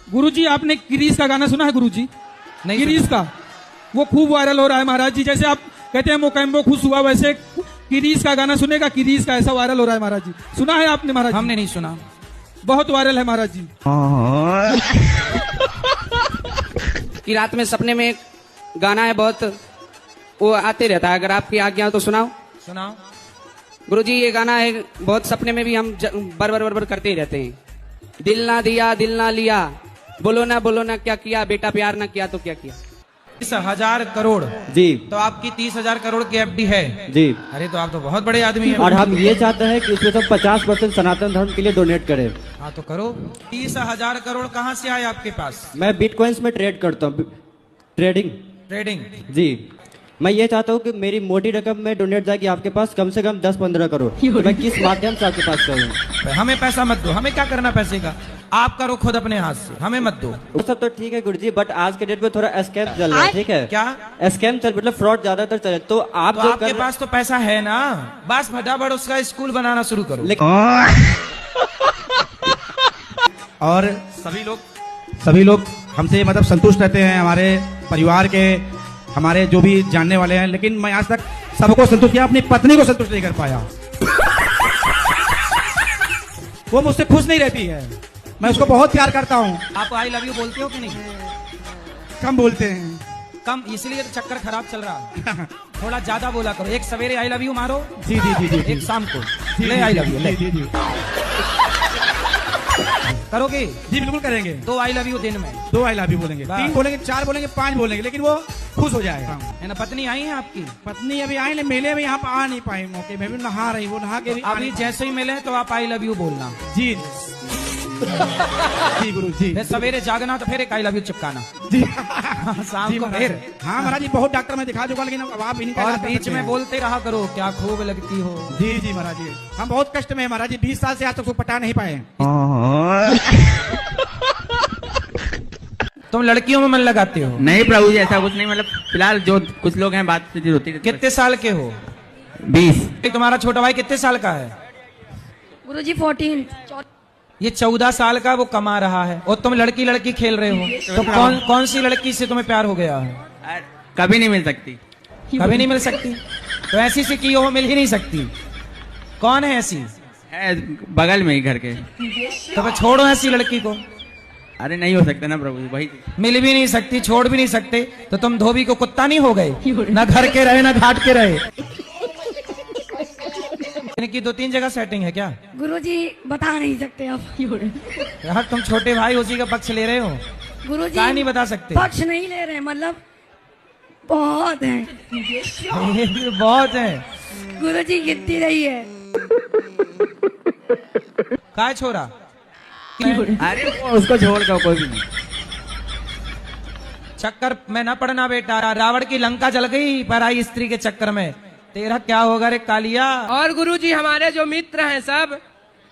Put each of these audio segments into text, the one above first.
गुरुजी आपने किरीस का गाना सुना है गुरुजी? नहीं किरीस का वो खूब वायरल हो रहा है महाराज जी। जैसे आप कहते हैं मोकैम्बो खुश हुआ, वैसे किरीस का गाना सुनेगा, किरीस का ऐसा वायरल हो रहा है महाराज जी। सुना है आपने महाराज? हमने नहीं सुना। बहुत वायरल है महाराज जी। कि रात में सपने में एक गाना है बहुत, वो आते रहता है, अगर आपकी आज्ञा हो तो सुनाओ। सुनाओ गुरुजी ये गाना है बहुत, सपने में भी हम बर करते ही रहते हैं। दिल ना दिया दिल ना लिया, बोलो ना क्या किया, बेटा प्यार ना किया तो क्या किया। 30,000 करोड़ जी। तो आपकी 30,000 करोड़ की एफडी है जी। अरे तो आप तो बहुत बड़े आदमी हैं। और हम ये चाहते हैं कि इसमें सब 50% सनातन धर्म के लिए डोनेट करें। हाँ तो करो। 30,000 करोड़ कहाँ से आए आपके पास? मैं बिटकॉइंस में ट्रेड करता हूँ, ट्रेडिंग जी। मैं ये चाहता हूँ कि मेरी मोटी रकम में डोनेट जाएगी आपके पास कम से कम 10-15 करोड़। तो मैं किस माध्यम से आपके पास करूँ? हमें पैसा मत दो, हमें क्या करना पैसे का, आप करो खुद अपने हाथ से, हमें मत दो। वो सब तो ठीक है गुरुजी, बट आज के डेट में थोड़ा स्कैम चल रहा है। ठीक है, क्या स्कैम चल, मतलब फ्रॉड ज्यादातर चल, तो आप तो जो आपके पास तो पैसा है ना, बस फटाफट उसका स्कूल बनाना शुरू करो। और सभी लोग हमसे मतलब संतुष्ट रहते हैं, हमारे परिवार के, हमारे जो भी जानने वाले हैं, लेकिन मैं आज तक सबको संतुष्ट किया, अपनी पत्नी को संतुष्ट नहीं कर पाया। वो मुझसे खुश नहीं रहती है, मैं उसको बहुत प्यार करता हूँ। आप आई लव यू बोलते हो कि नहीं? कम बोलते हैं। कम, इसलिए तो चक्कर खराब चल रहा है। थोड़ा ज्यादा बोला करो। एक सवेरे आई लव यू मारो, जी जी जी जी, एक शाम को ले आई लव यू ले। जी जी करोगे? जी बिल्कुल करेंगे। 2 आई लव यू दिन में। 2 आई लव यू बोलेंगे, बस। 3 बोलेंगे, 4 बोलेंगे, 5 बोलेंगे, लेकिन वो खुश हो जाएगा। है ना? पत्नी आई है आपकी? पत्नी अभी आई नहीं, मेले में यहाँ पर आ नहीं पाई मौके में, भी नहा रही, वो नहा के भी अभी जैसे ही मिले तो आप आई लव यू बोलना। जी जी गुरु जी। फिर सवेरे जागना तो फिर एक आई लव यू चिपकाना। जी शाम जी को महाराज। फिर। हाँ महाराज जी, बहुत डॉक्टर में दिखा चुका, लेकिन अब आप इन्हीं का और इलाज कर बीच सकते में हैं। बोलते रहा करो क्या खूब लगती हो। जी जी महाराज जी, हम बहुत कष्ट में हैं महाराज जी, 20 साल से आज तक उसको पटा नहीं पाए। तुम लड़कियों में मन लगाते हो? नहीं प्रभु जी, ऐसा कुछ नहीं, मतलब फिलहाल जो कुछ लोग हैं बात होती है। कितने साल के हो? 20। तुम्हारा छोटा भाई कितने साल का है? गुरुजी 14। ये 14 साल का वो कमा रहा है, और तुम लड़की खेल रहे हो। तो कौन सी लड़की से तुम्हें प्यार हो गया है? कभी नहीं मिल सकती। कभी नहीं मिल सकती? तो ऐसी से की हो मिल ही नहीं सकती। कौन है ऐसी? है बगल में ही घर के। तो मैं छोड़ो ऐसी लड़की को। अरे नहीं हो सकता ना प्रभु जी, वही। मिल भी नहीं सकती, छोड़ भी नहीं सकते, तो तुम धोबी को कुत्ता नहीं हो गए? ना घर के रहे ना घाट के रहे। इनकी 2-3 जगह सेटिंग है क्या? गुरुजी बता नहीं सकते आप। यार तुम छोटे भाई उसी का पक्ष ले रहे हो। गुरुजी क्या नहीं बता सकते? पक्ष नहीं ले रहे, मतलब बहुत है। बहुत है। गुरुजी गिनती रही है। क्या है छोरा? अरे वो उसको छोड़ कर कोई भी नहीं। चक्कर में न पड़ना बेटा, रावण की लंका जल गई पराई स्त्री के चक्कर में, तेरा क्या होगा रे कालिया। और गुरुजी हमारे जो मित्र हैं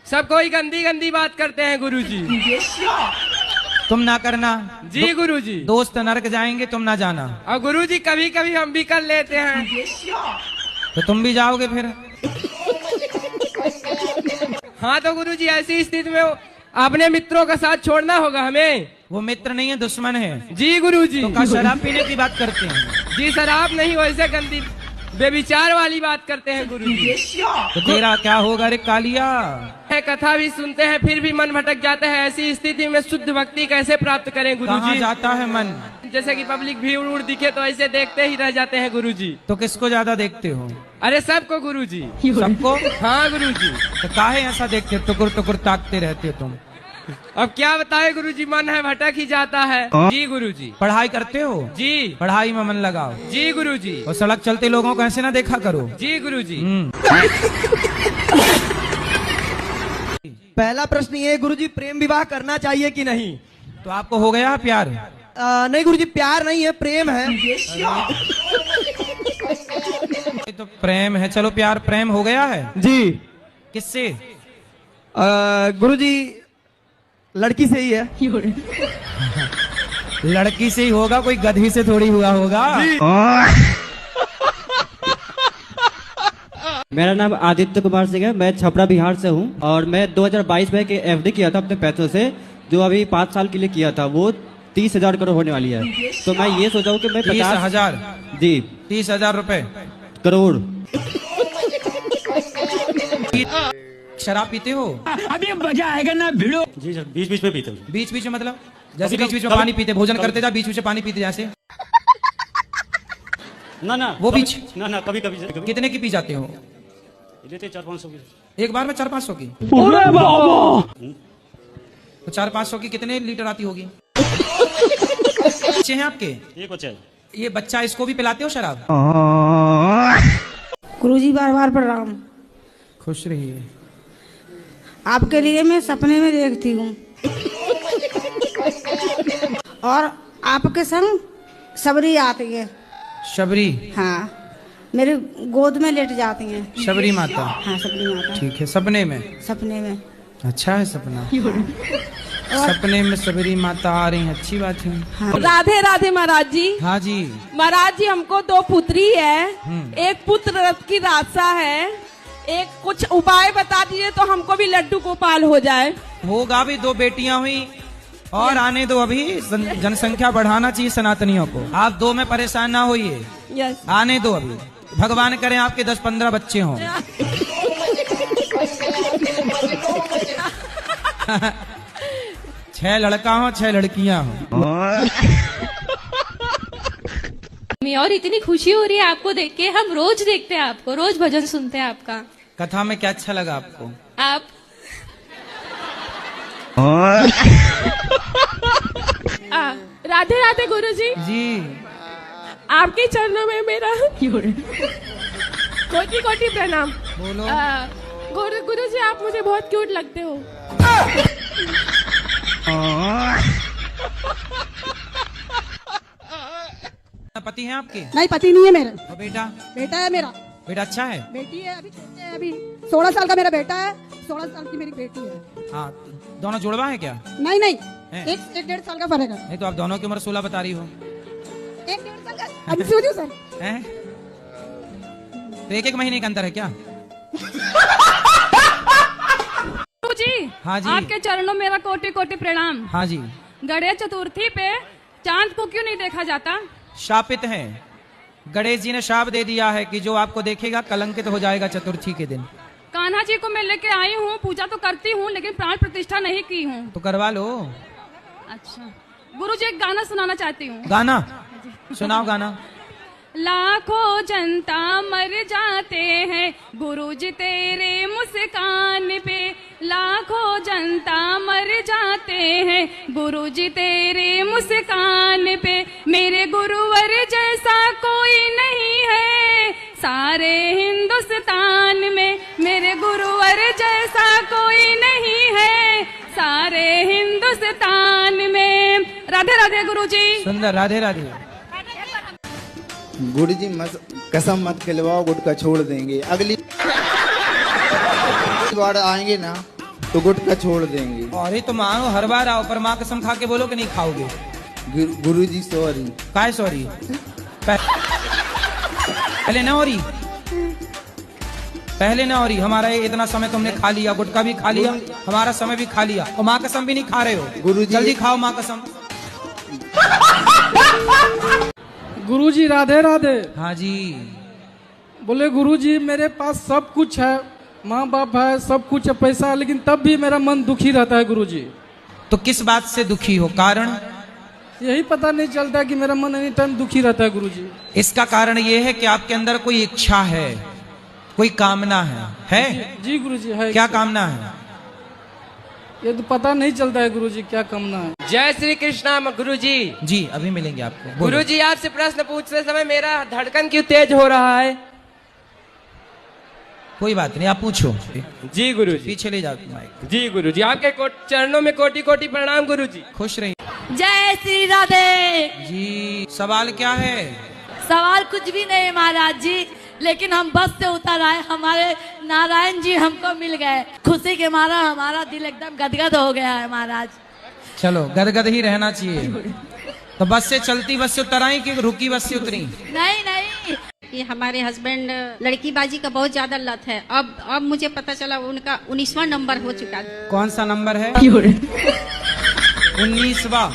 सब कोई गंदी बात करते हैं गुरुजी। तुम ना करना। जी गुरुजी। दोस्त नरक जाएंगे, तुम ना जाना। और गुरुजी कभी कभी हम भी कर लेते हैं। तो तुम भी जाओगे फिर? हाँ तो गुरुजी ऐसी स्थिति में अपने मित्रों का साथ छोड़ना होगा हमें। वो मित्र नहीं है, दुश्मन है। जी गुरुजी। तो क्या शराब पीने की बात करते हैं? जी शराब नहीं, वैसे गंदी बेविचार वाली बात करते हैं गुरुजी। तो तेरा क्या होगा रे कालिया? कथा भी सुनते हैं फिर भी मन भटक जाता है, ऐसी स्थिति में शुद्ध भक्ति कैसे प्राप्त करें कहाँ गुरुजी? जाता है मन? जैसे कि पब्लिक भीड़ उड़ दिखे तो ऐसे देखते ही रह जाते हैं गुरुजी। तो किसको ज्यादा देखते हो? अरे सबको गुरुजी। सबको? हाँ गुरुजी। तो काहे ऐसा देखते हो, टुकुर ताकते रहते हो तुम? अब क्या बताए गुरुजी, मन है भटक ही जाता है। जी गुरुजी। पढ़ाई करते हो? जी। पढ़ाई में मन लगाओ। जी गुरुजी। और सड़क चलते लोगों को ऐसे ना देखा करो। जी गुरुजी। पहला प्रश्न ये गुरुजी, प्रेम विवाह करना चाहिए कि नहीं? तो आपको हो गया प्यार? नहीं गुरुजी, प्यार नहीं है, प्रेम है। ये तो प्रेम है। चलो प्यार प्रेम हो गया है जी। किससे? गुरुजी लड़की से ही है। लड़की से ही होगा, कोई गधी से थोड़ी हुआ होगा। मेरा नाम आदित्य कुमार सिंह है, मैं छपरा बिहार से हूँ और मैं 2022 में एक एफडी किया था अपने पैसों से, जो अभी 5 साल के लिए किया था वो 30,000 करोड़ होने वाली है। तो मैं ये सोचा हूँ कि मैं 30,000 जी 30,000 रुपए करोड़। शराब पीते हो? अभी मजा आएगा ना भिड़ो। जी सर, बीच बीच में पीते हैं। बीच बीच में मतलब जैसे बीच बीच में पानी पीते, भोजन करते जा बीच बीच में पानी पीते जैसे? ना वो बीच ना कभी कभी कितने की पी जाते हो? लेते 400-500 की। एक बार में 400-500 की? तो 400-500 की कितने लीटर आती होगी? बच्चे हैं आपके? एक बच्चा है। ये बच्चा, इसको भी पिलाते हो शराब? गुरुजी बार बार प्रणाम। खुश रहिए। आपके लिए मैं सपने में देखती हूँ और आपके संग सबरी आती है। शबरी? हाँ, मेरे गोद में लेट जाती हैं। शबरी माता? हाँ, सबरी माता। ठीक है, सपने में? सपने में। अच्छा है सपना। सपने में सबरी माता आ रही है, अच्छी बात है। हाँ। राधे राधे महाराज जी। हाँ जी। महाराज जी, हमको 2 पुत्री है, एक पुत्र रथ की रासा है, एक कुछ उपाय बता दीजिए तो हमको भी लड्डू गोपाल हो जाए। होगा भी, 2 बेटियां हुई और आने दो, अभी जनसंख्या बढ़ाना चाहिए सनातनियों को। आप 2 में परेशान ना होइए, यस। आने दो अभी, भगवान करें आपके 10-15 बच्चे हों। 6 लड़का हो 6 लड़कियां हो। और इतनी खुशी हो रही है आपको देख के। हम रोज देखते हैं आपको, रोज भजन सुनते हैं आपका। कथा में क्या अच्छा लगा आपको? आप राधे राधे गुरुजी। जी आपके चरणों में मेरा कोटि कोटि प्रणाम। बोलो। गुरुजी, आप मुझे बहुत क्यूट लगते हो। पति हैं आपके? नहीं, पति नहीं है मेरा। और बेटा? बेटा है मेरा। बेटा अच्छा है? बेटी है, अभी छोटे है, अभी 16 साल का मेरा बेटा है, 16 साल की मेरी बेटी है। हाँ, दोनों जुड़वा है क्या? नहीं नहीं, है? एक 1.5 साल का फर्क है। नहीं तो आप दोनों की उम्र 16 बता रही हो। 1.5 साल का। अभी सोचो सर। हैं? तो 1-1 महीने का अंतर है क्या? जी, हाँ जी। आपके चरणों में मेरा कोटि कोटि प्रणाम। हाँ जी। गणेश चतुर्थी पे चांद को क्यों नहीं देखा जाता? शापित हैं, गणेश जी ने शाप दे दिया है कि जो आपको देखेगा कलंकित हो जाएगा चतुर्थी के दिन। कान्हा जी को मैं लेके आई हूँ, पूजा तो करती हूँ लेकिन प्राण प्रतिष्ठा नहीं की हूँ। तो करवा लो। अच्छा गुरुजी, एक गाना सुनाना चाहती हूँ। गाना सुनाओ, गाना। लाखों जनता मर जाते हैं गुरुजी तेरे मुस्कान पे, लाखों जनता मर जाते हैं गुरुजी तेरे मुस्कान पे, मेरे गुरुवर जैसा कोई नहीं है सारे हिंदुस्तान में, मेरे गुरुवर जैसा कोई नहीं है सारे हिंदुस्तान में। राधे राधे गुरुजी। सुंदर, राधे राधे। गुरुजी कसम मत खिलवाओ, गुटखा छोड़ देंगे। अगली बार आएंगे ना तो गुटखा छोड़ देंगे। अरे तो मानो हर बार आओ, पर माँ कसम खा के बोलो कि नहीं खाओगे। गुरुजी सॉरी। काय सॉरी? पहले ना हो रही, पहले ना हो रही। हमारा इतना समय तुमने खा लिया, गुटखा भी खा लिया, हमारा समय भी खा लिया, और माँ कसम भी नहीं खा रहे हो। गुरुजी जल्दी खाओ माँ कसम। गुरुजी राधे राधे। हाँ जी। बोले गुरुजी, मेरे पास सब कुछ है, माँ बाप है, सब कुछ है, पैसा है, लेकिन तब भी मेरा मन दुखी रहता है गुरुजी। तो किस बात से दुखी हो? कारण यही पता नहीं चलता कि मेरा मन एनी टाइम दुखी रहता है गुरुजी। इसका कारण ये है कि आपके अंदर कोई इच्छा है, कोई कामना है? जी गुरुजी है। क्या कामना है? ये तो पता नहीं चलता है गुरुजी क्या कामना है। जय श्री कृष्णा गुरुजी। जी अभी मिलेंगे आपको। गुरुजी, आपसे प्रश्न पूछते समय मेरा धड़कन क्यों तेज हो रहा है? कोई बात नहीं, आप पूछो। जी गुरुजी। पीछे ले जाओ माइक। जी गुरुजी, आपके चरणों में कोटि कोटि प्रणाम गुरुजी। खुश रहिए। जय श्री राधे। जी सवाल क्या है? सवाल कुछ भी नहीं महाराज जी, लेकिन हम बस से उतर आए, हमारे नारायण जी हमको मिल गए, खुशी के मारा हमारा दिल एकदम गदगद हो गया है महाराज। चलो गदगद ही रहना चाहिए। तो बस से चलती बस से उतर आई कि रुकी बस से उतरी? नहीं नहीं, ये हमारे हस्बैंड लड़कीबाजी का बहुत ज्यादा लत है। अब मुझे पता चला उनका 19वां नंबर हो चुका है। कौन सा नंबर है? 19वां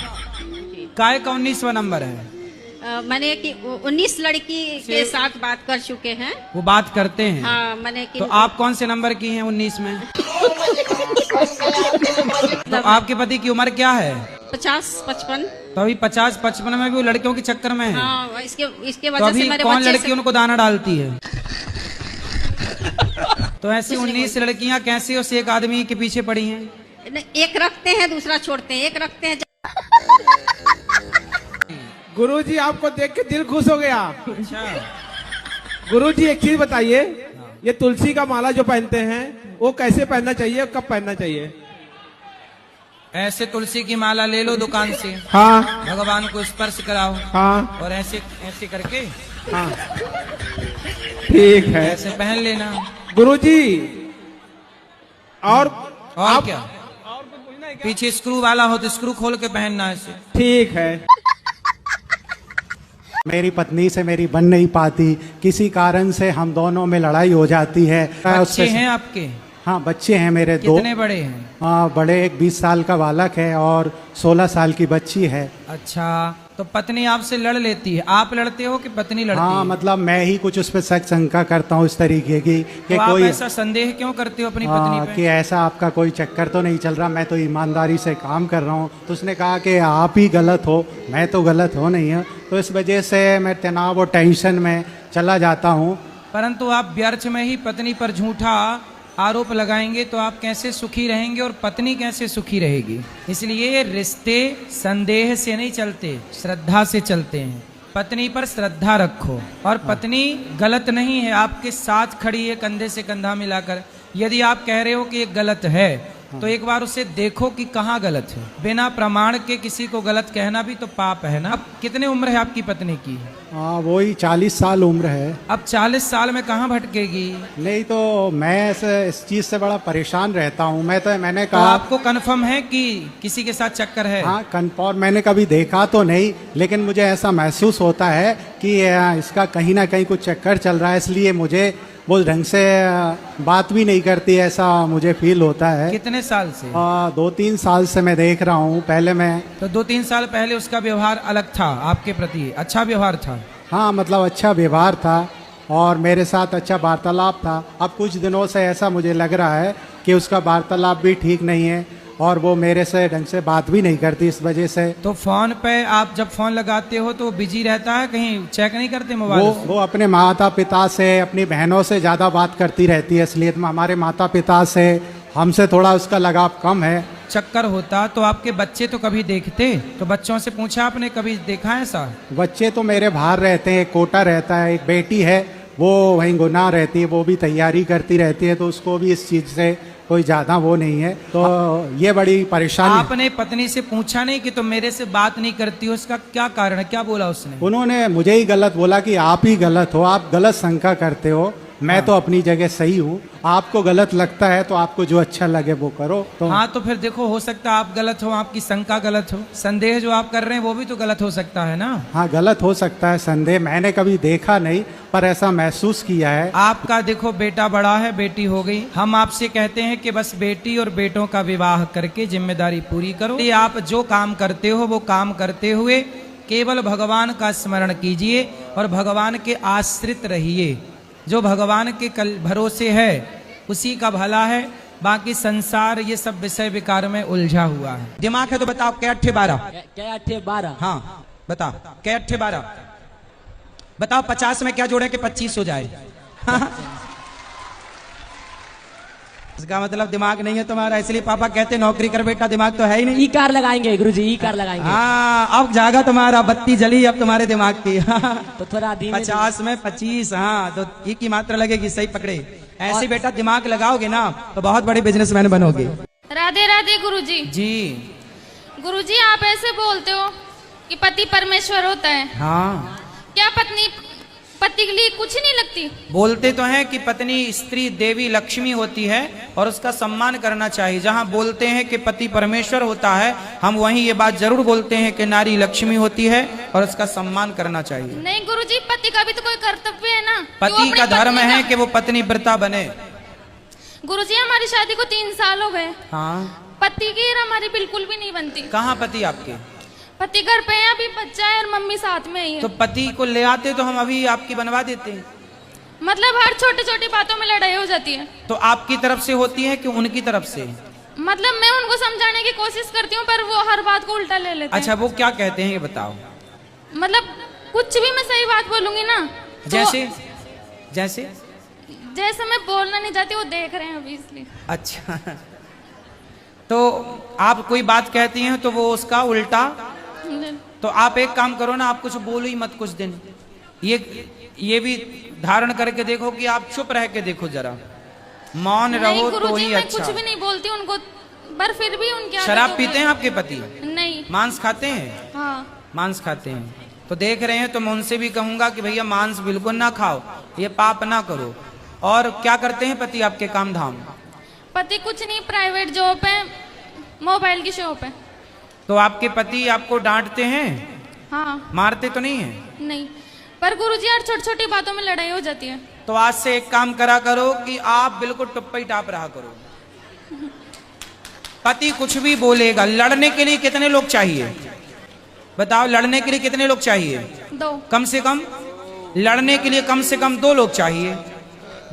काय का 19वां नंबर है? मैंने कि 19 लड़की के साथ बात कर चुके हैं। वो बात करते हैं। हाँ, मैंने कि तो आप कौन से नंबर की हैं 19 में? तो आपके पति की उम्र क्या है? 50-55। तो अभी 50-55 में भी वो लड़कियों के चक्कर में है। हाँ, इसके तो वजह अभी से मेरे कौन बच्चे लड़की उनको दाना डालती है? तो ऐसी 19 लड़कियां कैसे उस एक आदमी के पीछे पड़ी हैं? एक रखते हैं दूसरा छोड़ते हैं, एक रखते हैं। गुरुजी आपको देख के दिल खुश हो गया। अच्छा गुरुजी एक चीज बताइए, ये तुलसी का माला जो पहनते हैं वो कैसे पहनना चाहिए और कब पहनना चाहिए? ऐसे तुलसी की माला ले लो दुकान से। हाँ। भगवान को स्पर्श कराओ। हाँ। और ऐसे ऐसे करके। हाँ। ठीक है, ऐसे पहन लेना। गुरुजी और आप क्या पीछे स्क्रू वाला हो तो स्क्रू खोल के पहनना ऐसे। ठीक है। मेरी पत्नी से मेरी बन नहीं पाती, किसी कारण से हम दोनों में लड़ाई हो जाती है। बच्चे हैं आपके? हाँ, बच्चे हैं मेरे दो। कितने बड़े हैं? बड़े एक 20 साल का बालक है और 16 साल की बच्ची है। अच्छा, तो पत्नी आपसे लड़ लेती है? आप लड़ते हो कि पत्नी लड़ती है? हाँ, मतलब मैं ही कुछ उस पर शंका करता हूँ इस तरीके की कि तो कोई आप ऐसा संदेह क्यों करते हो अपनी पत्नी पे? कि ऐसा आपका कोई चक्कर तो नहीं चल रहा, मैं तो ईमानदारी से काम कर रहा हूँ। तो उसने कहा कि आप ही गलत हो, मैं तो गलत हो नहीं है। तो इस वजह से मैं तनाव और टेंशन में चला जाता हूँ। परंतु आप व्यर्थ में ही पत्नी पर झूठा आरोप लगाएंगे तो आप कैसे सुखी रहेंगे और पत्नी कैसे सुखी रहेगी? इसलिए रिश्ते संदेह से नहीं चलते, श्रद्धा से चलते हैं। पत्नी पर श्रद्धा रखो और पत्नी गलत नहीं है, आपके साथ खड़ी है कंधे से कंधा मिलाकर। यदि आप कह रहे हो कि ये गलत है तो एक बार उसे देखो कि कहाँ गलत है। बिना प्रमाण के किसी को गलत कहना भी तो पाप है ना। अब कितने उम्र है आपकी पत्नी की? वही 40 साल उम्र है। अब 40 साल में कहाँ भटकेगी? नहीं तो मैं इस चीज से बड़ा परेशान रहता हूँ। मैंने तो कहा आपको कन्फर्म है कि किसी के साथ चक्कर है? हाँ, कन्फर्म। मैंने कभी देखा तो नहीं, लेकिन मुझे ऐसा महसूस होता है कि इसका कहीं ना कहीं कुछ चक्कर चल रहा है, इसलिए मुझे वो ढंग से बात भी नहीं करती, ऐसा मुझे फील होता है। कितने साल से? 2-3 साल से मैं देख रहा हूँ। पहले मैं तो 2-3 साल पहले उसका व्यवहार अलग था आपके प्रति? अच्छा व्यवहार था? हाँ, मतलब अच्छा व्यवहार था और मेरे साथ अच्छा वार्तालाप था। अब कुछ दिनों से ऐसा मुझे लग रहा है कि उसका वार्तालाप भी ठीक नहीं है और वो मेरे से ढंग से बात भी नहीं करती। इस वजह से तो फोन पे आप जब फोन लगाते हो तो बिजी रहता है, कहीं चेक नहीं करते मोबाइल? वो अपने माता पिता से, अपनी बहनों से ज्यादा बात करती रहती है, इसलिए हमारे माता पिता से हमसे थोड़ा उसका लगाव कम है। चक्कर होता तो आपके बच्चे तो कभी देखते? तो बच्चों से पूछा आपने, कभी देखा है ऐसा? बच्चे तो मेरे बाहर रहते हैं, एक कोटा रहता है, एक बेटी है वो वहीं गुनाह रहती है, वो भी तैयारी करती रहती है, तो उसको भी इस चीज से कोई ज्यादा वो नहीं है। तो ये बड़ी परेशानी। आपने पत्नी से पूछा नहीं कि तुम मेरे से बात नहीं करती हो, उसका क्या कारण है? क्या बोला उसने? उन्होंने मुझे ही गलत बोला कि आप ही गलत हो, आप गलत शंका करते हो, मैं तो अपनी जगह सही हूँ, आपको गलत लगता है तो आपको जो अच्छा लगे वो करो। तो हाँ, तो फिर देखो, हो सकता है आप गलत हो, आपकी शंका गलत हो, संदेह जो आप कर रहे हैं वो भी तो गलत हो सकता है ना। हाँ, गलत हो सकता है संदेह, मैंने कभी देखा नहीं पर ऐसा महसूस किया है। आपका देखो बेटा बड़ा है, बेटी हो गई, हम आपसे कहते हैं कि बस बेटी और बेटों का विवाह करके जिम्मेदारी पूरी करो। आप जो काम करते हो वो काम करते हुए केवल भगवान का स्मरण कीजिए और भगवान के आश्रित रहिए। जो भगवान के भरोसे है उसी का भला है, बाकी संसार ये सब विषय विकार में उलझा हुआ है। दिमाग है तो बताओ, क्या 8-12? क्या 8-12? हाँ बताओ, क्या 8-12? बताओ 50 में क्या जोड़े कि 25 हो जाए? इसका मतलब दिमाग नहीं है तुम्हारा, इसलिए पापा कहते नौकरी कर बेटा, दिमाग तो है ही नहीं। ई कार लगाएंगे गुरुजी, ई कार लगाएंगे। हाँ, अब जागा तुम्हारा, बत्ती जली अब तुम्हारे दिमाग की। तो थोड़ा 50 में 25, हाँ तो ई की मात्रा लगेगी, सही पकड़े। ऐसे बेटा दिमाग लगाओगे ना तो बहुत बड़े बिजनेसमैन बनोगे। राधे राधे गुरुजी। जी गुरुजी, आप ऐसे बोलते हो कि पति परमेश्वर होता है। हाँ, क्या पत्नी पति के लिए कुछ नहीं लगती? बोलते तो हैं कि पत्नी स्त्री देवी लक्ष्मी होती है और उसका सम्मान करना चाहिए। जहाँ बोलते हैं कि पति परमेश्वर होता है, हम वहीं ये बात जरूर बोलते हैं कि नारी लक्ष्मी होती है और उसका सम्मान करना चाहिए। नहीं गुरुजी, पति का भी तो कोई कर्तव्य है ना। पति का धर्म है कि वो पत्नी व्रता बने। गुरुजी, हमारी शादी को 3 साल हो गए। हाँ, पति की और हमारी बिल्कुल भी नहीं बनती। कहाँ पति आपके? पति घर पे है, अभी बच्चा है और मम्मी साथ में ही है। तो पति को ले आते तो हम अभी आपकी बनवा देते हैं। मतलब हर छोटी छोटी बातों में लड़ाई हो जाती है। तो आपकी तरफ से होती है कि उनकी तरफ से? मतलब मैं उनको समझाने की कोशिश करती हूँ पर वो हर बात को उल्टा ले लेते हैं। अच्छा, वो क्या कहते हैं ये बताओ। मतलब कुछ भी मैं सही बात बोलूंगी ना तो जैसे जैसे जैसे मैं बोलना नहीं चाहती, वो देख रहे हैं अभी इसलिए। अच्छा, तो आप कोई बात कहती हैं तो वो उसका उल्टा। तो आप एक काम करो ना, आप कुछ बोलो ही मत कुछ दिन। ये भी धारण करके देखो कि आप चुप रह के देखो, जरा मौन रहो तो ही मैं अच्छा। कुछ भी नहीं बोलती उनको, पर फिर भी उनके शराब पीते हैं आपके पति? नहीं। मांस खाते हैं? हाँ। मांस खाते हैं। तो देख रहे हैं तो मैं उनसे भी कहूंगा कि भैया मांस बिल्कुल ना खाओ, ये पाप ना करो। और क्या करते हैं पति आपके काम धाम? पति कुछ नहीं, प्राइवेट जॉब है, मोबाइल की शॉप है। तो आपके पति आपको डांटते हैं? हाँ। मारते तो नहीं है? नहीं, पर गुरुजी यार छोटी छोटी बातों में लड़ाई हो जाती है। तो आज से एक काम करा करो कि आप बिल्कुल टुप्पा ही टाप रहा करो। पति कुछ भी बोलेगा, लड़ने के लिए कितने लोग चाहिए बताओ? लड़ने के लिए कितने लोग चाहिए? 2। कम से कम लड़ने के लिए कम से कम 2 लोग चाहिए।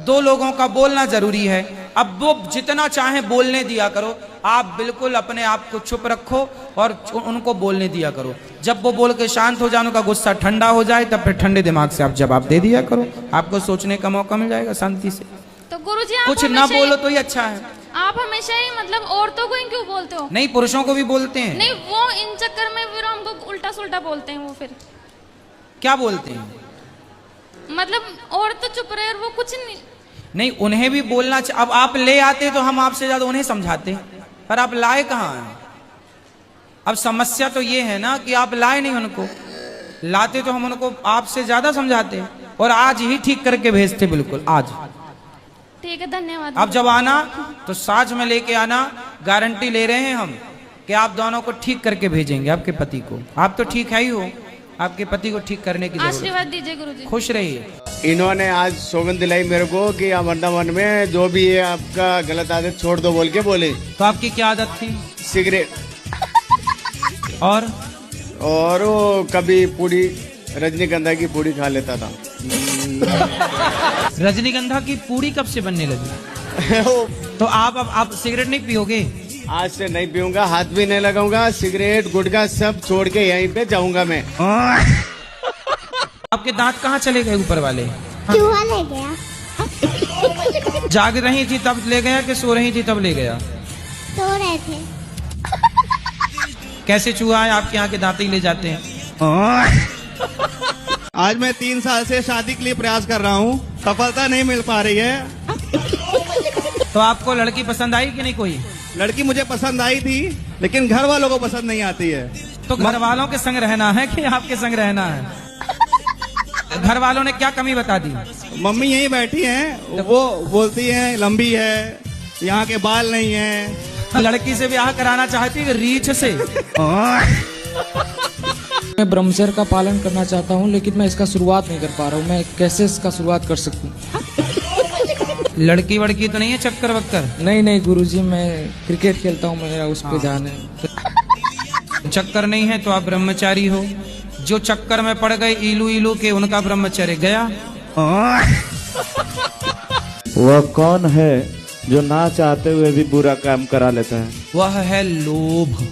2 लोगों का बोलना जरूरी है। अब वो जितना चाहे बोलने दिया करो, आप बिल्कुल अपने आप को चुप रखो और उनको बोलने दिया करो। जब वो बोल के शांत हो जाए, उनका गुस्सा ठंडा हो जाए, तब फिर ठंडे दिमाग से आप जवाब दे दिया करो। आपको सोचने का मौका मिल जाएगा शांति से। तो गुरुजी आप कुछ ना बोलो तो ही अच्छा है। आप हमेशा ही मतलब औरतों को ही क्यों बोलते हो? नहीं, पुरुषों को भी बोलते हैं। नहीं, वो इन चक्कर में फिर हमको उल्टा सुल्टा बोलते हैं। वो फिर क्या बोलते हैं? मतलब औरत तो चुप रहे और वो कुछ नहीं, उन्हें भी बोलना। अब आप ले आते तो हम आपसे ज्यादा उन्हें समझाते, पर आप लाए कहाँ हैं? अब समस्या तो ये है ना कि आप लाए नहीं उनको। लाते तो हम उनको आपसे ज्यादा समझाते और आज ही ठीक करके भेजते, बिल्कुल आज। ठीक है, धन्यवाद। अब जब आना तो साथ में लेके आना। गारंटी ले रहे हैं हम कि आप दोनों को ठीक करके भेजेंगे आपके पति को। आप तो ठीक है ही हो, आपके पति को ठीक करने की जरूरत है। आशीर्वाद दीजिए गुरुजी। खुश रहिए। इन्होंने आज सौगंध दिलाई मेरे को कि आप वृंदावन में जो भी है आपका गलत आदत छोड़ दो बोल के बोले। तो आपकी क्या आदत थी? सिगरेट और वो कभी पूरी रजनीगंधा की पूरी खा लेता था। रजनीगंधा की पूरी कब से बनने लगी? तो आप सिगरेट नहीं पियोगे? आज से नहीं पीऊंगा, हाथ भी नहीं लगाऊंगा, सिगरेट गुटखा सब छोड़ के यहीं पे जाऊंगा मैं। आपके दांत कहाँ चले गए ऊपर वाले? चूहा ले गया। जाग रही थी तब ले गया कि सो रही थी तब ले गया? सो रहे थे। कैसे चूहा है आपके यहाँ के दांत ही ले जाते हैं? आज मैं 3 साल से शादी के लिए प्रयास कर रहा हूँ, सफलता नहीं मिल पा रही है। तो आपको लड़की पसंद आई कि नहीं? कोई लड़की मुझे पसंद आई थी, लेकिन घर वालों को पसंद नहीं आती है। तो घर वालों के संग रहना है कि आपके संग रहना है? घर वालों ने क्या कमी बता दी? मम्मी यहीं बैठी हैं, वो बोलती हैं लंबी है, यहाँ के बाल नहीं है। लड़की से ब्याह कराना चाहती है रीछ से। मैं ब्रह्मचर्य का पालन करना चाहता हूँ, लेकिन मैं इसका शुरुआत नहीं कर पा रहा हूँ। मैं कैसे इसका शुरुआत कर सकूँ? लड़की वड़की तो नहीं है, चक्कर वक्कर? नहीं गुरुजी, मैं क्रिकेट खेलता हूँ, मेरा उस पर ध्यान है। चक्कर नहीं है तो आप ब्रह्मचारी हो। जो चक्कर में पड़ गए इलू इलू के, उनका ब्रह्मचर्य गया। वह कौन है जो ना चाहते हुए भी बुरा काम करा लेता है? वह है लोभ।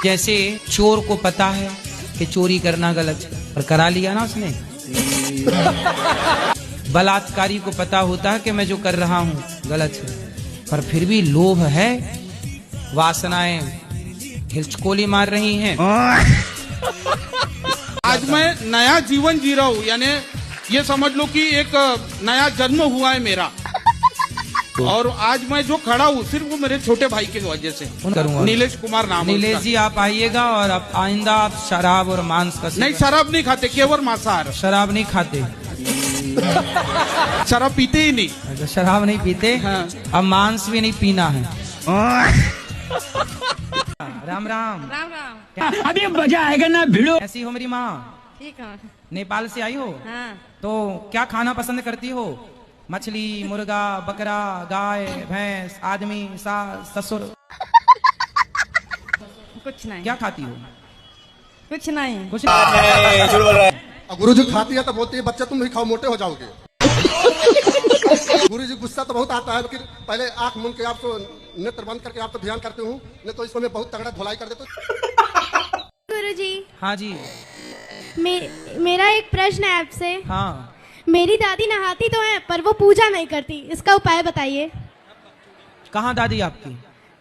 जैसे चोर को पता है कि चोरी करना गलत है, पर करा लिया ना उसने। बलात्कारी को पता होता है कि मैं जो कर रहा हूँ गलत है, पर फिर भी लोभ है, वासनाएं हिचकोली मार रही हैं। आज मैं नया जीवन जी रहा हूँ, यानी ये समझ लो कि एक नया जन्म हुआ है मेरा। और आज मैं जो खड़ा हूँ सिर्फ वो मेरे छोटे भाई के वजह से। नीलेश कुमार नाम। नीलेश जी आप आइएगा और आप आइंदा आप शराब और मांस का नहीं, शराब नहीं खाते, केवल मांसाहार। शराब नहीं खाते? शराब पीते ही नहीं। अच्छा, शराब नहीं पीते। हाँ। अब मांस भी नहीं पीना है। राम राम। राम राम। अभी मजा आएगा ना भिड़ो। ऐसी हो मेरी माँ? ठीक है। नेपाल से आई हो? हाँ। तो क्या खाना पसंद करती हो? मछली, मुर्गा, बकरा, गाय, भैंस, आदमी, सास, ससुर। कुछ नहीं। क्या खाती हो? कुछ नहीं। कुछ नहीं। गुरु जी खाती है तो बोलती है बच्चा तुम भी खाओ मोटे हो जाओगे। गुरु जी गुस्सा तो बहुत आता है, लेकिन पहले आंख मूंद के आपको नेत्र बंद करके आप तो ध्यान करते हूँ, नहीं तो इसको मैं बहुत तगड़ा धुलाई कर देता। गुरु जी। हाँ जी। मेरा एक प्रश्न है आपसे। हाँ। मेरी दादी नहाती तो है पर वो पूजा नहीं करती, इसका उपाय बताइए। कहाँ दादी आपकी?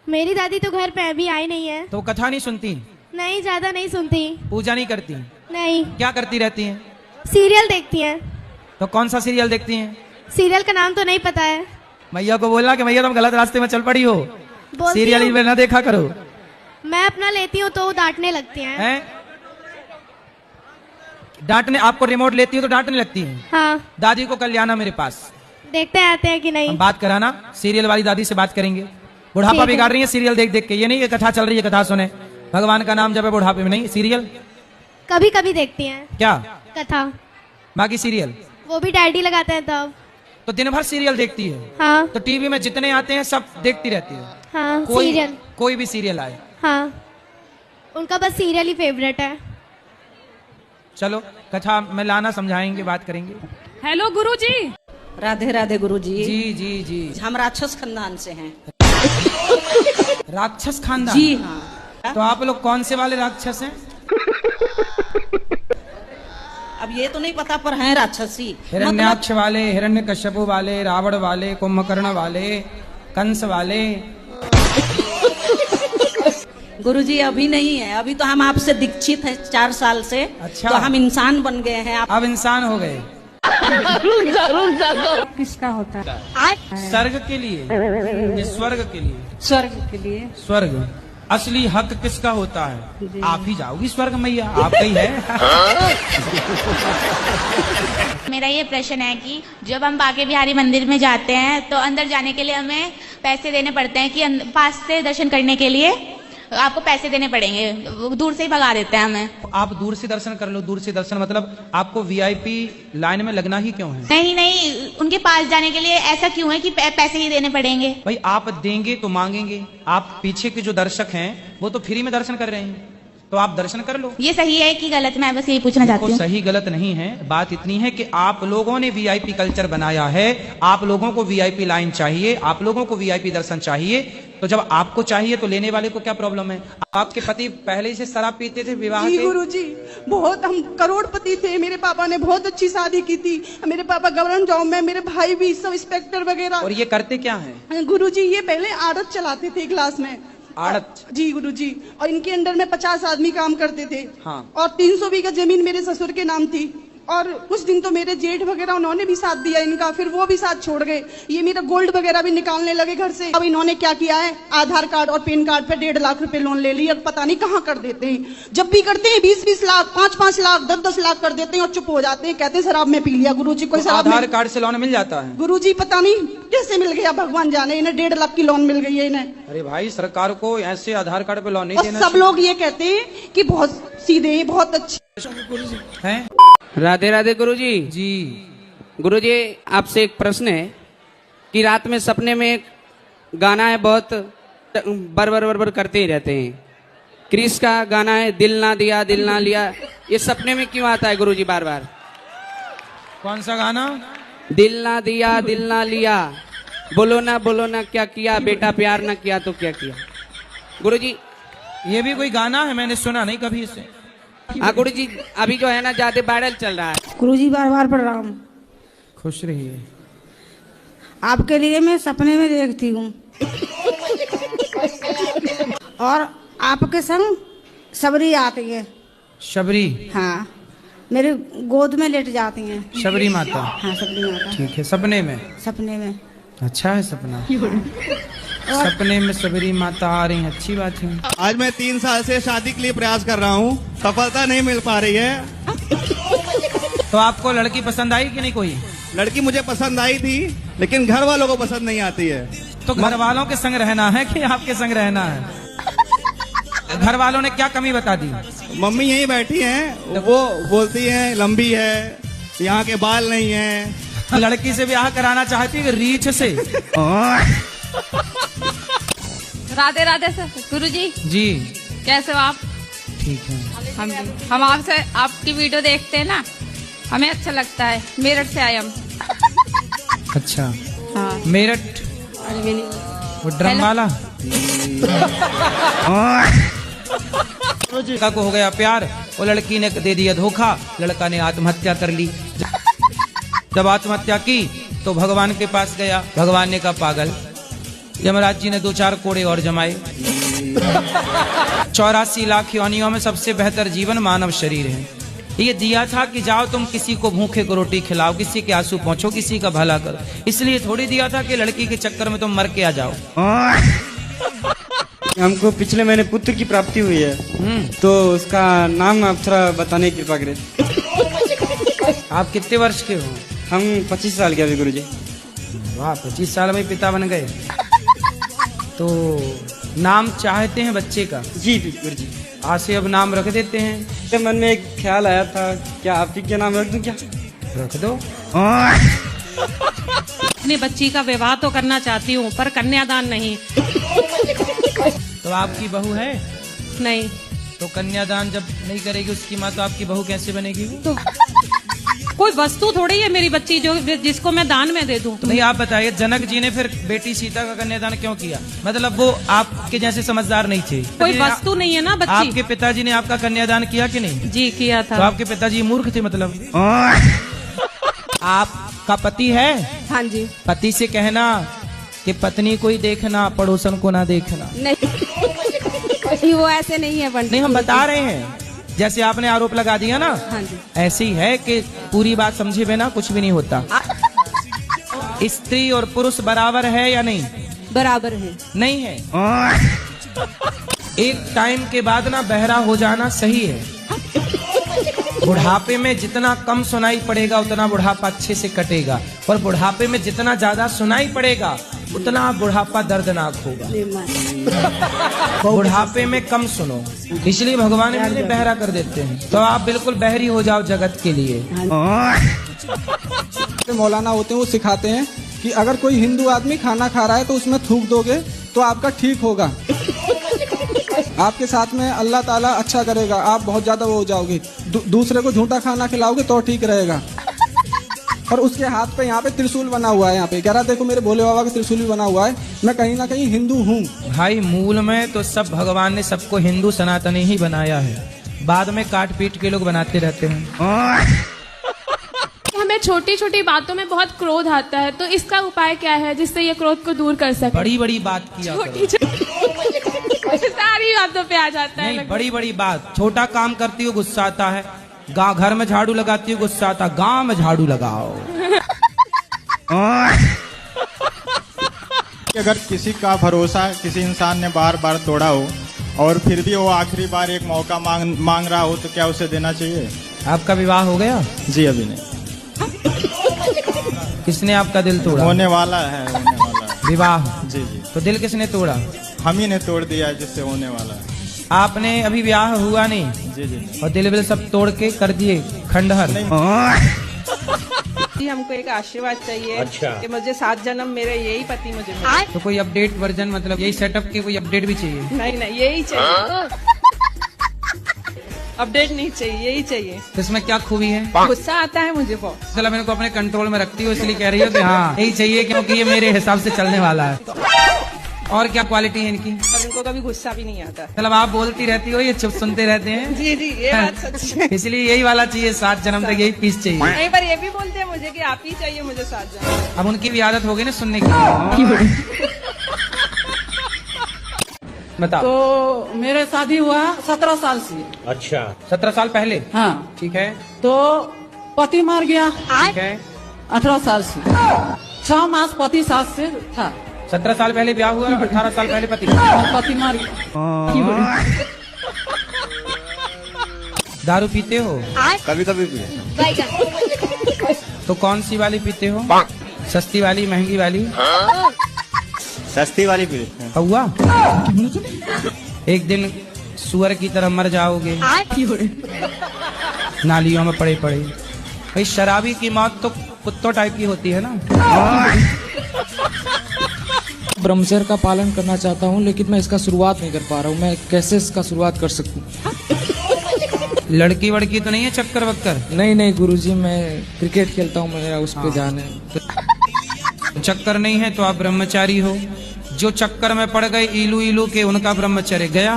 मेरी दादी तो घर पे अभी आई नहीं है। तो कथा नहीं सुनती? नहीं, ज्यादा नहीं सुनती। पूजा नहीं करती? नहीं। क्या करती रहती हैं? सीरियल देखती हैं। तो कौन सा सीरियल देखती हैं? सीरियल का नाम तो नहीं पता है। मैया को बोलना कि मैया तुम गलत रास्ते में चल पड़ी हो, सीरियल ही ना देखा करो। मैं अपना लेती हूँ तो वो डांटने लगती हैं। डांटने? आपको रिमोट लेती हो तो डांटने लगती है? हाँ। दादी को कल ले आना मेरे पास, देखते हैं आते हैं कि नहीं। हम बात कराना, सीरियल वाली दादी से बात करेंगे। बुढ़ापा बिगाड़ रही है सीरियल देख देख के, ये नहीं कि कथा चल रही है कथा सुने, भगवान का नाम जब है बुढ़ापे में नहीं। सीरियल कभी कभी देखती हैं। क्या? कथा। बाकी सीरियल वो भी डैडी लगाते हैं तब। तो दिन भर सीरियल देखती है? हाँ। तो टीवी में जितने आते हैं सब देखती रहती है? हाँ। सीरियल कोई भी सीरियल आए? हाँ, उनका बस सीरियल ही फेवरेट है। चलो कथा में लाना, समझाएंगे, बात करेंगे। हेलो गुरुजी। राधे राधे गुरुजी। जी जी जी। हम राक्षस खानदान से हैं। राक्षस खानदान? जी हाँ। तो आप लोग कौन से वाले राक्षस हैं? अब ये तो नहीं पता पर हैं राक्षसी। हिरण्याक्ष वाले, हिरण्यकश्यपु वाले, रावण वाले, कुंभकर्ण वाले, कंस वाले। गुरुजी अभी नहीं है, अभी तो हम आपसे दीक्षित हैं 4 साल से। अच्छा। तो हम इंसान बन गए हैं। अब इंसान हो गए। किसका होता है? स्वर्ग के लिए, स्वर्ग के लिए। स्वर्ग के लिए। स्वर्ग असली हक किसका होता है? आप ही जाओगी स्वर्ग मैया, आपका ही है। मेरा ये प्रश्न है कि जब हम बांके बिहारी मंदिर में जाते हैं तो अंदर जाने के लिए हमें पैसे देने पड़ते हैं कि पास से दर्शन करने के लिए आपको पैसे देने पड़ेंगे, दूर से ही भगा देते हैं हमें। आप दूर से दर्शन कर लो। दूर से दर्शन मतलब आपको वीआईपी लाइन में लगना ही क्यों है? नहीं नहीं, उनके पास जाने के लिए ऐसा क्यों है कि पैसे ही देने पड़ेंगे? भाई आप देंगे तो मांगेंगे। आप पीछे के जो दर्शक हैं वो तो फ्री में दर्शन कर रहे हैं, तो आप दर्शन कर लो। ये सही है कि गलत? मैं बस यही पूछना चाहती हूँ। सही गलत नहीं है, बात इतनी है कि आप लोगों ने वीआईपी कल्चर बनाया है। आप लोगों को वीआईपी लाइन चाहिए, आप लोगों को वीआईपी दर्शन चाहिए। तो जब आपको चाहिए तो लेने वाले को क्या प्रॉब्लम है? आपके पति पहले से शराब पीते थे विवाह जी के? गुरुजी, बहुत हम करोड़पति थे। मेरे पापा ने बहुत अच्छी शादी की थी। मेरे पापा गवर्नमेंट जॉब में, मेरे भाई भी सब इंस्पेक्टर वगैरह। और ये करते क्या है? गुरुजी ये पहले आड़त चलाते थे क्लास में। आड़त? जी गुरुजी। और इनके अंडर में 50 आदमी काम करते थे। हाँ। और 300 बीघा जमीन मेरे ससुर के नाम थी। और कुछ दिन तो मेरे जेठ वगैरह उन्होंने भी साथ दिया इनका, फिर वो भी साथ छोड़ गए। ये मेरा गोल्ड वगैरह भी निकालने लगे घर से। अब इन्होंने क्या किया है, आधार कार्ड और पैन कार्ड पे 1.5 लाख रुपए लोन ले लिया। पता नहीं कहाँ कर देते हैं। जब भी करते हैं 20-20 लाख, 5-5 लाख, 10-10 लाख कर देते हैं और चुप हो जाते हैं। कहते हैं शराब में पी लिया। गुरुजी कोई शराब आधार कार्ड से लोन मिल जाता है? गुरुजी पता नहीं कैसे मिल गया, भगवान जाने। इन्हें 1.5 लाख की लोन मिल गई है इन्हें। अरे भाई सरकार को ऐसे आधार कार्ड पे लोन नहीं देना। सब लोग ये कहते हैं कि बहुत सीधे, बहुत अच्छे हैं। राधे राधे गुरुजी। जी गुरुजी, आपसे एक प्रश्न है कि रात में सपने में गाना है, बहुत बर करते ही रहते हैं। क्रिस का गाना है, दिल ना दिया दिल ना लिया, ये सपने में क्यों आता है गुरुजी बार बार? कौन सा गाना? दिल ना दिया दिल ना लिया, बोलो ना क्या किया, बेटा प्यार ना किया तो क्या किया। गुरुजी ये भी कोई गाना है? मैंने सुना नहीं कभी इसे। हाँ गुरुजी, अभी जो है ना ज्यादा वायरल चल रहा है। गुरुजी बार बार प्रणाम। खुश रहिए। आपके लिए मैं सपने में देखती हूँ और आपके संग सबरी आती है। शबरी? हाँ, मेरे गोद में लेट जाती हैं। शबरी माता? हाँ शबरी माता। ठीक है, सपने में? सपने में। अच्छा है सपना। सपने में सबरी माता आ रही, अच्छी बात है। आज मैं 3 साल से शादी के लिए प्रयास कर रहा हूँ, सफलता नहीं मिल पा रही है। तो आपको लड़की पसंद आई कि नहीं? कोई लड़की मुझे पसंद आई थी, लेकिन घर वालों को पसंद नहीं आती है। तो घर वालों के संग रहना है कि आपके संग रहना है? घर वालों ने क्या कमी बता दी? मम्मी यहीं बैठी हैं, वो बोलती हैं लंबी है, यहाँ के बाल नहीं है, लड़की से ब्याह कराना चाहती है रीछ से। राधे राधे सर। गुरुजी जी कैसे हो आप? ठीक है। हम आपसे आपकी वीडियो देखते हैं ना, हमें अच्छा लगता है। मेरठ से आए हम। अच्छा हाँ। मेरठ वो ड्रम वाला लड़का को हो गया प्यार, वो लड़की ने दे दिया धोखा, लड़का ने आत्महत्या कर ली। जब आत्महत्या की तो भगवान के पास गया, भगवान ने कहा पागल, यमराज जी ने 2-4 कोड़े और जमाए। 84 लाख योनियों में सबसे बेहतर जीवन मानव शरीर है। ये दिया था कि जाओ तुम किसी को भूखे को रोटी खिलाओ, किसी के आंसू पहुंचो, किसी का भला करो। इसलिए थोड़ी दिया था कि लड़की के चक्कर में तुम मर के आ जाओ। हमको पिछले महीने पुत्र की प्राप्ति हुई है, तो उसका नाम आप थोड़ा बताने की कृपा करें। आप कितने वर्ष के हो? हम 25 साल के अभी गुरुजी। वाह, 25 साल में पिता बन गए। तो नाम चाहते हैं बच्चे का? जी गुरुजी। आज से अब नाम रख देते हैं। तो मन में एक ख्याल आया था, क्या आप ही के नाम रख दूं? क्या रख दो। अपनी बच्ची का विवाह तो करना चाहती हूँ, पर कन्यादान नहीं। तो आपकी बहू है? नहीं। तो कन्यादान जब नहीं करेगी उसकी माँ, तो आपकी बहू कैसे बनेगी? तो कोई वस्तु थोड़ी है मेरी बच्ची जो जिसको मैं दान में दे दूं। तो नहीं, आप बताइए, जनक जी ने फिर बेटी सीता का कन्यादान क्यों किया? मतलब वो आपके जैसे समझदार नहीं थे। कोई वस्तु नहीं है ना बच्ची। आपके पिताजी ने आपका कन्यादान किया कि नहीं? जी किया था। तो आपके पिताजी मूर्ख थे मतलब? आपका पति है? हाँ जी। पति से कहना कि पत्नी को ही देखना, पड़ोसन को ना देखना। नहीं वो ऐसे नहीं है पंडित। नहीं, हम बता रहे हैं, जैसे आपने आरोप लगा दिया ना, हाँ जी। ऐसे ही है कि पूरी बात समझे बिना कुछ भी नहीं होता। स्त्री और पुरुष बराबर है या नहीं? बराबर है। नहीं है। एक टाइम के बाद ना बहरा हो जाना सही है। बुढ़ापे में जितना कम सुनाई पड़ेगा उतना बुढ़ापा अच्छे से कटेगा, और बुढ़ापे में जितना ज्यादा सुनाई पड़ेगा उतना बुढ़ापा दर्दनाक होगा। बुढ़ापे में कम सुनो, इसलिए भगवान इन्हें बहरा कर देते हैं। तो आप बिल्कुल बहरी हो जाओ जगत के लिए। मौलाना होते हैं, वो सिखाते हैं कि अगर कोई हिंदू आदमी खाना खा रहा है तो उसमें थूक दोगे तो आपका ठीक होगा, आपके साथ में अल्लाह ताला अच्छा करेगा, आप बहुत ज्यादा वो हो जाओगे। दूसरे को झूठा खाना खिलाओगे तो ठीक रहेगा। और उसके हाथ पे यहाँ पे त्रिशूल बना हुआ है, यहाँ पे कह रहा देखो मेरे भोले बाबा का त्रिशूल भी बना हुआ है, मैं कहीं ना कहीं हिंदू हूँ। भाई मूल में तो सब भगवान ने सबको हिंदू सनातनी ही बनाया है, बाद में काट पीट के लोग बनाते रहते हैं। हमें छोटी छोटी बातों में बहुत क्रोध आता है, तो इसका उपाय क्या है जिससे ये क्रोध को दूर कर सके? बड़ी बड़ी बात किया करो। सारी बातों पे आ जाता है। नहीं, बड़ी बड़ी बात। छोटा काम करती हो गुस्सा आता है, गाँव घर में झाड़ू लगाती हो गुस्सा आता, गाँव में झाड़ू लगाओ। अगर किसी का भरोसा किसी इंसान ने बार बार तोड़ा हो और फिर भी वो आखिरी बार एक मौका मांग रहा हो, तो क्या उसे देना चाहिए? आपका विवाह हो गया? जी अभी नहीं। किसने आपका दिल तोड़ा? होने वाला है विवाह। जी जी। तो दिल किसने तोड़ा? हम ही ने तोड़ दिया है, जिससे होने वाला है। आपने अभी ब्याह हुआ नहीं? जी जी। और दिल सब तोड़ के कर दिए खंडहर? जी हमको एक आशीर्वाद चाहिए। अच्छा। कि मुझे 7 जन्म मेरे यही पति मुझे मिले। तो कोई अपडेट वर्जन, मतलब यही सेटअप के कोई अपडेट भी चाहिए? नहीं नहीं यही चाहिए, अपडेट नहीं चाहिए, यही चाहिए। तो इसमें क्या खूबी है? गुस्सा आता है मुझे बहुत। चलो मैंने को अपने कंट्रोल में रखती हूँ, इसलिए कह रही हो कि हाँ यही चाहिए, क्योंकि ये मेरे हिसाब से चलने वाला है। और क्या क्वालिटी है इनकी? इनको कभी गुस्सा भी नहीं आता। मतलब आप बोलती रहती हो, ये चुप सुनते रहते हैं। जी जी ये बात सच है। इसलिए यही वाला चाहिए, 7 जन्म तक यही पीस चाहिए। नहीं पर ये भी बोलते हैं मुझे कि आप ही चाहिए मुझे 7 जन्म। अब उनकी भी आदत हो गई ना सुनने की। बताओ। तो मेरे शादी हुआ 17 साल से। अच्छा, 17 साल पहले? हाँ ठीक है। तो पति मार गया। ठीक है। 18 साल से 6 मास पति सास से था। 17 साल पहले ब्याह हुआ, 18 साल पहले पति मार गया। दारू पीते हो? कभी कभी पीते। तो कौन सी वाली पीते हो? सस्ती वाली, महंगी वाली? सस्ती वाली पीते। हुआ एक दिन सुअर की तरह मर जाओगे नालियों में पड़े पड़े। भाई शराबी की मौत तो कुत्तों टाइप की होती है ना। ब्रह्मचर्य का पालन करना चाहता हूँ, लेकिन मैं इसका शुरुआत नहीं कर पा रहा हूँ। मैं कैसे इसका शुरुआत कर सकूँ? लड़की वड़की तो नहीं है चक्कर वक्कर? नहीं गुरुजी, मैं क्रिकेट खेलता हूँ, मेरा उस पे ध्यान है। चक्कर नहीं है तो आप ब्रह्मचारी हो। जो चक्कर में पड़ गए इलू इलू के, उनका ब्रह्मचर्य गया।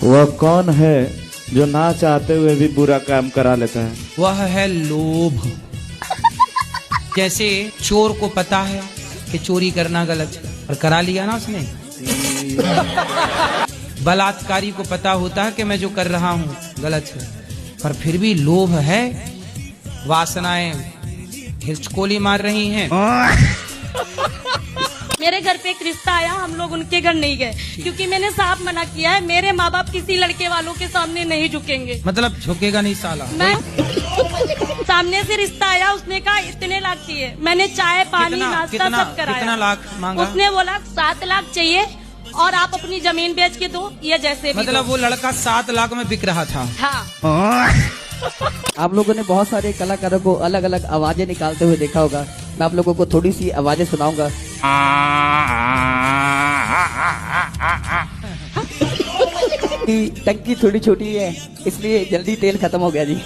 वह कौन है जो ना चाहते हुए भी बुरा काम करा लेता है? वह है लोभ। जैसे चोर को पता है कि चोरी करना गलत है और करा लिया ना उसने। बलात्कारी को पता होता है कि मैं जो कर रहा हूँ गलत है, पर फिर भी लोभ है, वासनाएं हिचकोली मार रही हैं। मेरे घर पे एक रिश्ता आया, हम लोग उनके घर नहीं गए क्योंकि मैंने साफ मना किया है, मेरे माँ बाप किसी लड़के वालों के सामने नहीं झुकेंगे। मतलब झुकेगा नहीं साला। मैं सामने से रिश्ता आया, उसने कहा इतने लाख चाहिए, मैंने चाय पानी नाश्ता सब कराया। कितना लाख मांगा? उसने बोला 7 लाख चाहिए और आप अपनी जमीन बेच के दो या जैसे भी मतलब दो। वो लड़का 7 लाख में बिक रहा था। हाँ। आप लोगों ने बहुत सारे कलाकारों को अलग अलग आवाजें निकालते हुए देखा होगा। मैं आप लोगों को थोड़ी सी आवाजें सुनाऊंगा। टंकी थोड़ी छोटी है इसलिए जल्दी तेल खत्म हो गया जी।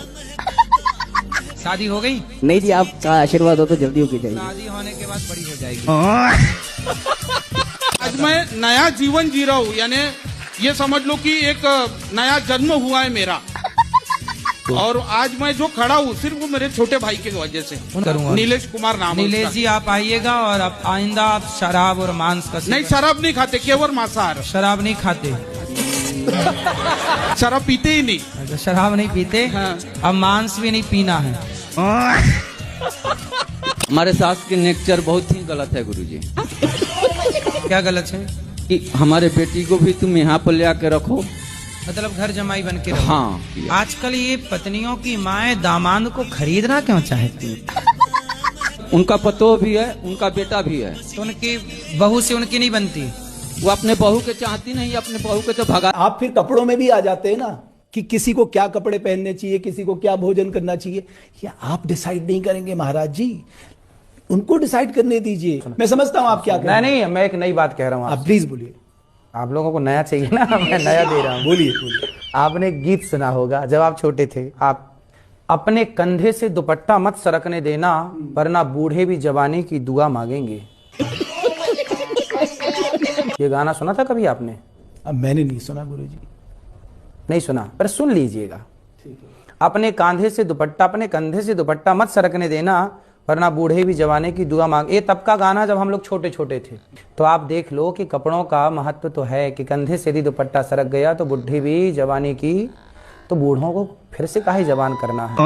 शादी हो गई? नहीं जी, आपका आशीर्वाद हो तो जल्दी होगी जाएगी। शादी होने के बाद बड़ी हो जाएगी। आज मैं नया जीवन जी रहा हूँ, यानी ये समझ लो कि एक नया जन्म हुआ है मेरा। और आज मैं जो खड़ा हूँ सिर्फ वो मेरे छोटे भाई के वजह से। नीलेश कुमार नाम है। नीलेश जी आप आइएगा और आप आइंदा आप शराब और मांस का नहीं, शराब नहीं खाते, केवल मांसाहार। शराब नहीं खाते? शराब पीते ही नहीं। अच्छा, शराब नहीं पीते। हाँ। अब मांस भी नहीं पीना है। हमारे सास के नेचर बहुत ही गलत है गुरुजी। क्या गलत है? कि हमारे बेटी को भी तुम यहाँ पर ले आके रखो, मतलब घर जमाई बन के रहो। हाँ। आजकल ये पत्नियों की माएं दामाद को खरीदना क्यों चाहती है? उनका पतो भी है, उनका बेटा भी है, तो उनकी बहू से उनकी नहीं बनती। वो अपने बहू के चाहती नहीं, अपने बहू के तो भगा। आप फिर कपड़ों में भी आ जाते हैं ना कि किसी को क्या कपड़े पहनने चाहिए, किसी को क्या भोजन करना चाहिए। या आप डिसाइड नहीं करेंगे महाराज जी, उनको डिसाइड करने दीजिए। मैं समझता हूँ आप क्या कह रहे हैं। नहीं, मैं एक नई बात कह रहा हूँ। आप प्लीज बोलिए। आप लोगों को नया चाहिए ना, मैं नया दे रहा हूँ। बोलिए। आपने गीत सुना होगा, जब आप छोटे थे, आप अपने कंधे से दुपट्टा मत सरकने देना वरना बूढ़े भी जवानी की दुआ मांगेंगे। ये गाना सुना था कभी आपने? अब मैंने नहीं सुना गुरुजी। नहीं सुना, पर सुन लीजिएगा। अपने कंधे से दुपट्टा मत सरकने देना वरना बूढ़े भी जवानी की दुआ मांग। ये तब का गाना जब हम लोग छोटे छोटे थे। तो आप देख लो कि कपड़ों का महत्व तो है कि कंधे से यदि दुपट्टा सरक गया तो बुढ़ी भी जवानी की, तो बूढ़ों को फिर से काहे जवान करना है।